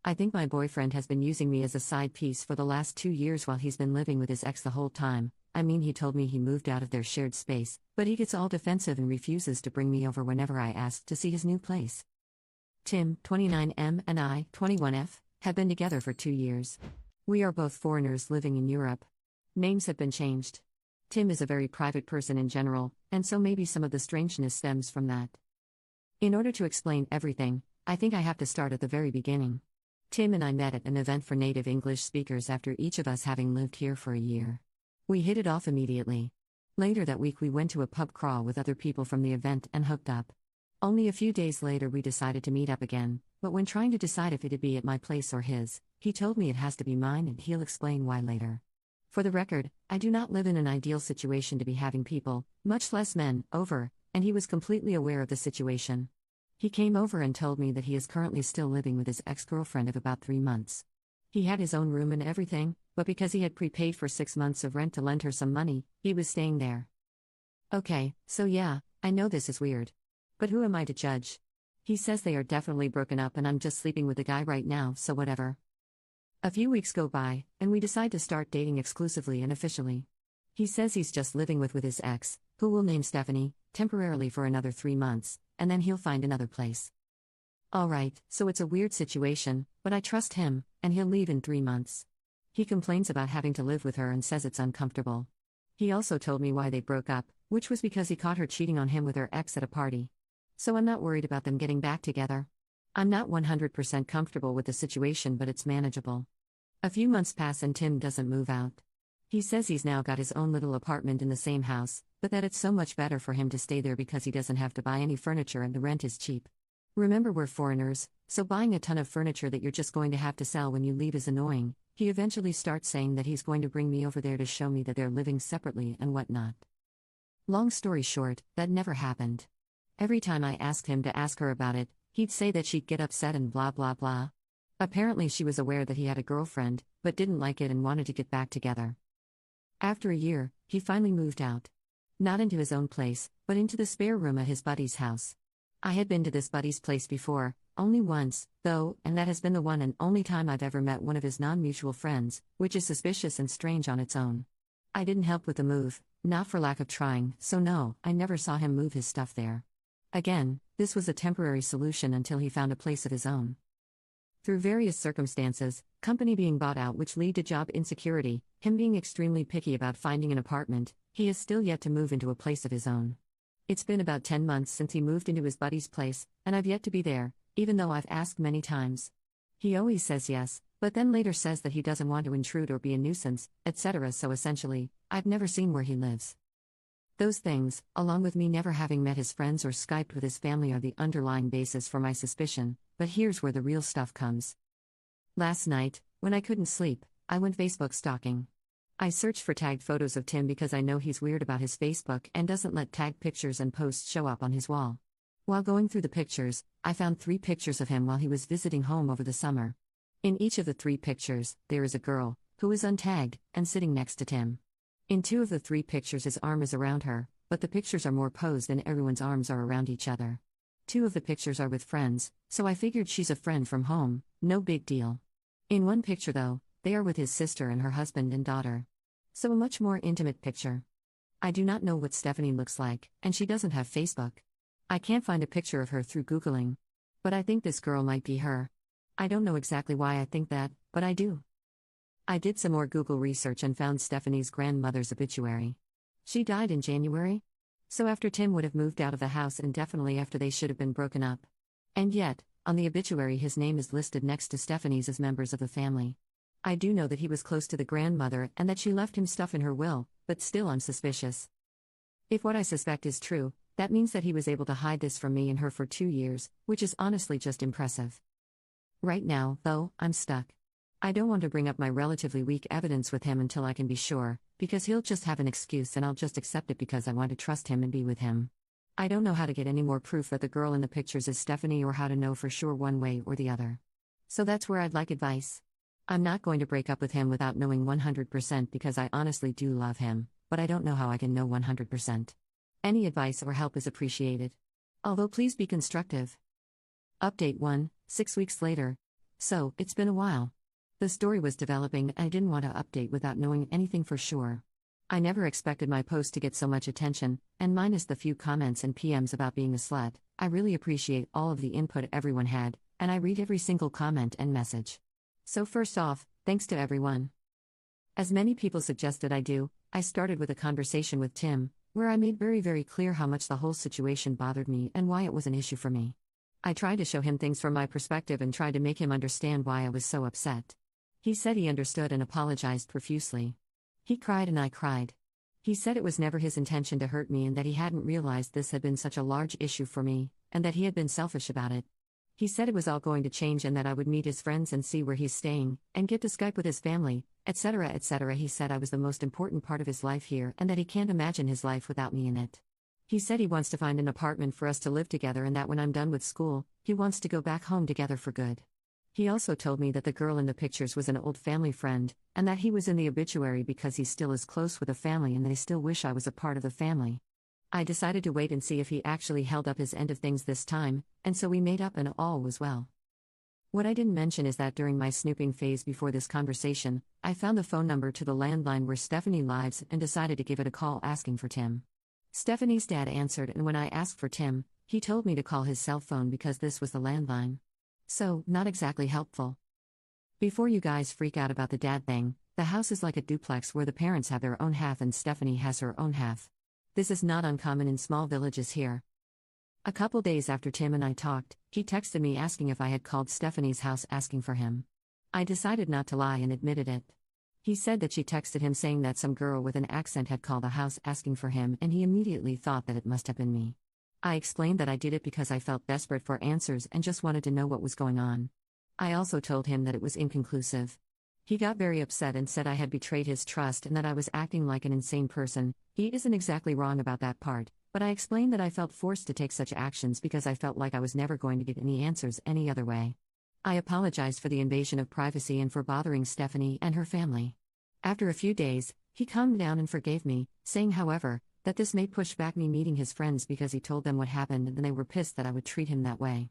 I think my boyfriend has been using me as a side piece for the last 2 years while he's been living with his ex the whole time. I mean, he told me he moved out of their shared space, but he gets all defensive and refuses to bring me over whenever I ask to see his new place. Tim, 29M, and I, 21F, have been together for 2 years. We are both foreigners living in Europe. Names have been changed. Tim is a very private person in general, and so maybe some of the strangeness stems from that. In order to explain everything, I think I have to start at the very beginning. Tim and I met at an event for native English speakers after each of us having lived here for a year. We hit it off immediately. Later that week we went to a pub crawl with other people from the event and hooked up. Only a few days later we decided to meet up again, but when trying to decide if it'd be at my place or his, he told me it has to be mine and he'll explain why later. For the record, I do not live in an ideal situation to be having people, much less men, over, and he was completely aware of the situation. He came over and told me that he is currently still living with his ex-girlfriend of about 3 months. He had his own room and everything, but because he had prepaid for 6 months of rent to lend her some money, he was staying there. Okay, so yeah, I know this is weird. But who am I to judge? He says they are definitely broken up and I'm just sleeping with the guy right now, so whatever. A few weeks go by, and we decide to start dating exclusively and officially. He says he's just living with his ex, who we'll name Stephanie, temporarily for another 3 months, and then he'll find another place. Alright, so it's a weird situation, but I trust him, and he'll leave in 3 months. He complains about having to live with her and says it's uncomfortable. He also told me why they broke up, which was because he caught her cheating on him with her ex at a party. So I'm not worried about them getting back together. I'm not 100% comfortable with the situation, but it's manageable. A few months pass and Tim doesn't move out. He says he's now got his own little apartment in the same house, but that it's so much better for him to stay there because he doesn't have to buy any furniture and the rent is cheap. Remember, we're foreigners, so buying a ton of furniture that you're just going to have to sell when you leave is annoying. He eventually starts saying that he's going to bring me over there to show me that they're living separately and whatnot. Long story short, that never happened. Every time I asked him to ask her about it, he'd say that she'd get upset and blah blah blah. Apparently she was aware that he had a girlfriend, but didn't like it and wanted to get back together. After a year, he finally moved out. Not into his own place, but into the spare room at his buddy's house. I had been to this buddy's place before, only once, though, and that has been the one and only time I've ever met one of his non-mutual friends, which is suspicious and strange on its own. I didn't help with the move, not for lack of trying, so no, I never saw him move his stuff there. Again, this was a temporary solution until he found a place of his own. Through various circumstances, company being bought out which lead to job insecurity, him being extremely picky about finding an apartment, he has still yet to move into a place of his own. It's been about 10 months since he moved into his buddy's place, and I've yet to be there, even though I've asked many times. He always says yes, but then later says that he doesn't want to intrude or be a nuisance, etc. So essentially, I've never seen where he lives. Those things, along with me never having met his friends or Skyped with his family, are the underlying basis for my suspicion, but here's where the real stuff comes. Last night, when I couldn't sleep, I went Facebook stalking. I searched for tagged photos of Tim because I know he's weird about his Facebook and doesn't let tagged pictures and posts show up on his wall. While going through the pictures, I found 3 pictures of him while he was visiting home over the summer. In each of the 3 pictures, there is a girl, who is untagged, and sitting next to Tim. In 2 of the 3 pictures his arm is around her, but the pictures are more posed and everyone's arms are around each other. 2 of the pictures are with friends, so I figured she's a friend from home, no big deal. In 1 picture though, they are with his sister and her husband and daughter. So a much more intimate picture. I do not know what Stephanie looks like, and she doesn't have Facebook. I can't find a picture of her through Googling. But I think this girl might be her. I don't know exactly why I think that, but I do. I did some more Google research and found Stephanie's grandmother's obituary. She died in January? So after Tim would have moved out of the house and definitely after they should have been broken up. And yet, on the obituary his name is listed next to Stephanie's as members of the family. I do know that he was close to the grandmother and that she left him stuff in her will, but still I'm suspicious. If what I suspect is true, that means that he was able to hide this from me and her for 2 years, which is honestly just impressive. Right now, though, I'm stuck. I don't want to bring up my relatively weak evidence with him until I can be sure, because he'll just have an excuse and I'll just accept it because I want to trust him and be with him. I don't know how to get any more proof that the girl in the pictures is Stephanie or how to know for sure one way or the other. So that's where I'd like advice. I'm not going to break up with him without knowing 100% because I honestly do love him, but I don't know how I can know 100%. Any advice or help is appreciated. Although please be constructive. Update 1, 6 weeks later. So, it's been a while. The story was developing and I didn't want to update without knowing anything for sure. I never expected my post to get so much attention, and minus the few comments and PMs about being a slut, I really appreciate all of the input everyone had, and I read every single comment and message. So first off, thanks to everyone. As many people suggested I do, I started with a conversation with Tim, where I made very clear how much the whole situation bothered me and why it was an issue for me. I tried to show him things from my perspective and tried to make him understand why I was so upset. He said he understood and apologized profusely. He cried and I cried. He said it was never his intention to hurt me and that he hadn't realized this had been such a large issue for me, and that he had been selfish about it. He said it was all going to change and that I would meet his friends and see where he's staying, and get to Skype with his family, etc. etc. He said I was the most important part of his life here and that he can't imagine his life without me in it. He said he wants to find an apartment for us to live together and that when I'm done with school, he wants to go back home together for good. He also told me that the girl in the pictures was an old family friend, and that he was in the obituary because he still is close with the family and they still wish I was a part of the family. I decided to wait and see if he actually held up his end of things this time, and so we made up and all was well. What I didn't mention is that during my snooping phase before this conversation, I found the phone number to the landline where Stephanie lives and decided to give it a call asking for Tim. Stephanie's dad answered, and when I asked for Tim, he told me to call his cell phone because this was the landline. So, not exactly helpful. Before you guys freak out about the dad thing, the house is like a duplex where the parents have their own half and Stephanie has her own half. This is not uncommon in small villages here. A couple days after Tim and I talked, he texted me asking if I had called Stephanie's house asking for him. I decided not to lie and admitted it. He said that she texted him saying that some girl with an accent had called the house asking for him and he immediately thought that it must have been me. I explained that I did it because I felt desperate for answers and just wanted to know what was going on. I also told him that it was inconclusive. He got very upset and said I had betrayed his trust and that I was acting like an insane person. He isn't exactly wrong about that part, but I explained that I felt forced to take such actions because I felt like I was never going to get any answers any other way. I apologized for the invasion of privacy and for bothering Stephanie and her family. After a few days, he calmed down and forgave me, saying, however, that this may push back me meeting his friends because he told them what happened and they were pissed that I would treat him that way.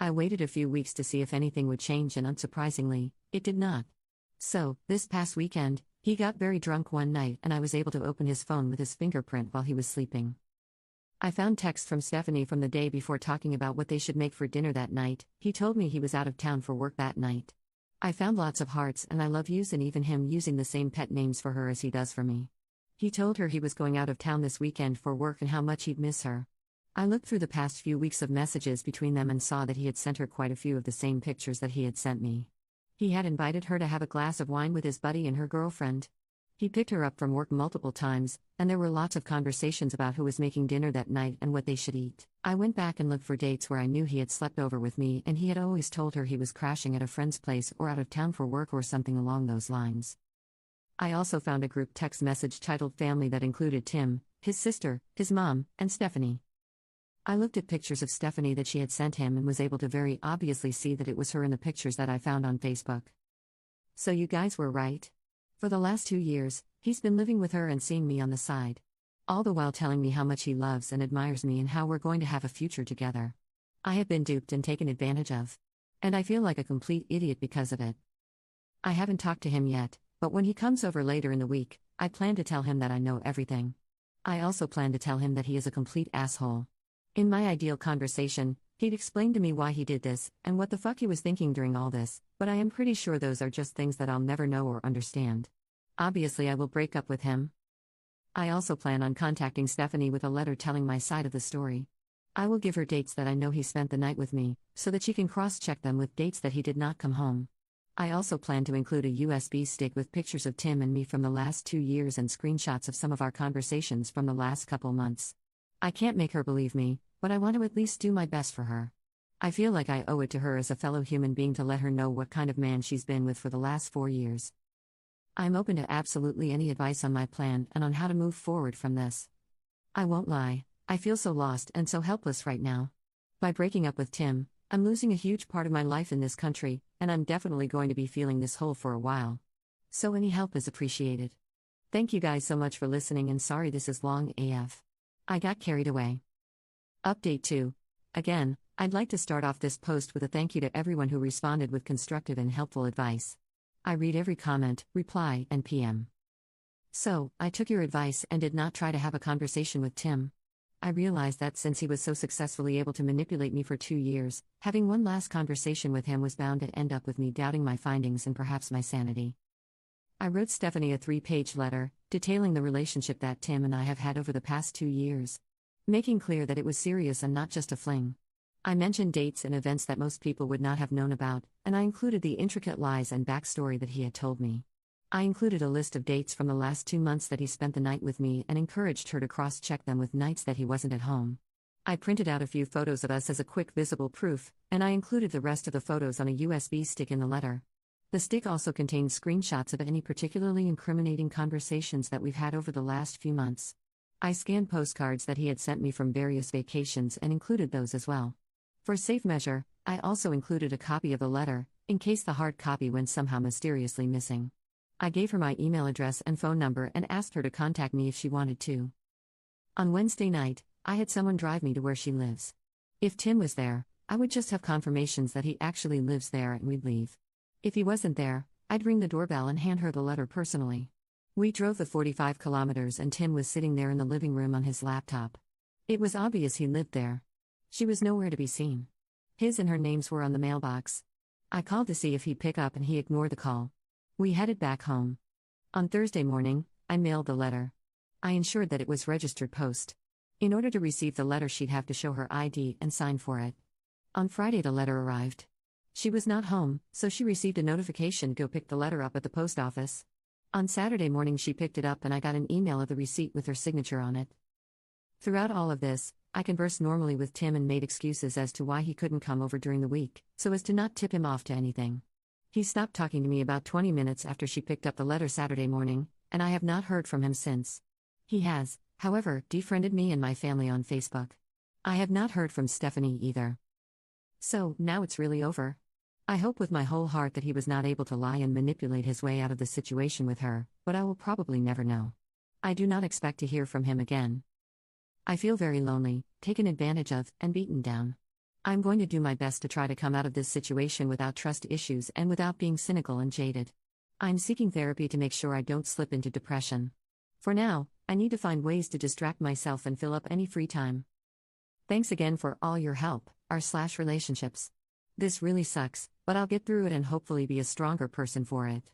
I waited a few weeks to see if anything would change and unsurprisingly, it did not. So, this past weekend, he got very drunk one night and I was able to open his phone with his fingerprint while he was sleeping. I found texts from Stephanie from the day before talking about what they should make for dinner that night. He told me he was out of town for work that night. I found lots of hearts and I love yous and even him using the same pet names for her as he does for me. He told her he was going out of town this weekend for work and how much he'd miss her. I looked through the past few weeks of messages between them and saw that he had sent her quite a few of the same pictures that he had sent me. He had invited her to have a glass of wine with his buddy and her girlfriend. He picked her up from work multiple times, and there were lots of conversations about who was making dinner that night and what they should eat. I went back and looked for dates where I knew he had slept over with me and he had always told her he was crashing at a friend's place or out of town for work or something along those lines. I also found a group text message titled Family that included Tim, his sister, his mom, and Stephanie. I looked at pictures of Stephanie that she had sent him and was able to very obviously see that it was her in the pictures that I found on Facebook. So you guys were right. For the last 2 years, he's been living with her and seeing me on the side. All the while telling me how much he loves and admires me and how we're going to have a future together. I have been duped and taken advantage of. And I feel like a complete idiot because of it. I haven't talked to him yet, but when he comes over later in the week, I plan to tell him that I know everything. I also plan to tell him that he is a complete asshole. In my ideal conversation, he'd explain to me why he did this and what the fuck he was thinking during all this, but I am pretty sure those are just things that I'll never know or understand. Obviously, I will break up with him. I also plan on contacting Stephanie with a letter telling my side of the story. I will give her dates that I know he spent the night with me, so that she can cross-check them with dates that he did not come home. I also plan to include a USB stick with pictures of Tim and me from the last 2 years and screenshots of some of our conversations from the last couple months. I can't make her believe me, but I want to at least do my best for her. I feel like I owe it to her as a fellow human being to let her know what kind of man she's been with for the last 4 years. I'm open to absolutely any advice on my plan and on how to move forward from this. I won't lie, I feel so lost and so helpless right now. By breaking up with Tim, I'm losing a huge part of my life in this country, and I'm definitely going to be feeling this hole for a while. So any help is appreciated. Thank you guys so much for listening and sorry this is long AF. I got carried away. Update 2. Again, I'd like to start off this post with a thank you to everyone who responded with constructive and helpful advice. I read every comment, reply, and PM. So, I took your advice and did not try to have a conversation with Tim. I realized that since he was so successfully able to manipulate me for 2 years, having one last conversation with him was bound to end up with me doubting my findings and perhaps my sanity. I wrote Stephanie a 3-page letter, detailing the relationship that Tim and I have had over the past 2 years, making clear that it was serious and not just a fling. I mentioned dates and events that most people would not have known about, and I included the intricate lies and backstory that he had told me. I included a list of dates from the last 2 months that he spent the night with me and encouraged her to cross-check them with nights that he wasn't at home. I printed out a few photos of us as a quick visible proof, and I included the rest of the photos on a USB stick in the letter. The stick also contained screenshots of any particularly incriminating conversations that we've had over the last few months. I scanned postcards that he had sent me from various vacations and included those as well. For safe measure, I also included a copy of the letter, in case the hard copy went somehow mysteriously missing. I gave her my email address and phone number and asked her to contact me if she wanted to. On Wednesday night, I had someone drive me to where she lives. If Tim was there, I would just have confirmations that he actually lives there and we'd leave. If he wasn't there, I'd ring the doorbell and hand her the letter personally. We drove the 45 kilometers and Tim was sitting there in the living room on his laptop. It was obvious he lived there. She was nowhere to be seen. His and her names were on the mailbox. I called to see if he'd pick up and he ignored the call. We headed back home. On Thursday morning, I mailed the letter. I ensured that it was registered post. In order to receive the letter, she'd have to show her ID and sign for it. On Friday, the letter arrived. She was not home, so she received a notification to go pick the letter up at the post office. On Saturday morning, she picked it up and I got an email of the receipt with her signature on it. Throughout all of this, I conversed normally with Tim and made excuses as to why he couldn't come over during the week, so as to not tip him off to anything. He stopped talking to me about 20 minutes after she picked up the letter Saturday morning, and I have not heard from him since. He has, however, defriended me and my family on Facebook. I have not heard from Stephanie either. So, now it's really over. I hope with my whole heart that he was not able to lie and manipulate his way out of the situation with her, but I will probably never know. I do not expect to hear from him again. I feel very lonely, taken advantage of, and beaten down. I'm going to do my best to try to come out of this situation without trust issues and without being cynical and jaded. I'm seeking therapy to make sure I don't slip into depression. For now, I need to find ways to distract myself and fill up any free time. Thanks again for all your help, r/relationships. This really sucks, but I'll get through it and hopefully be a stronger person for it.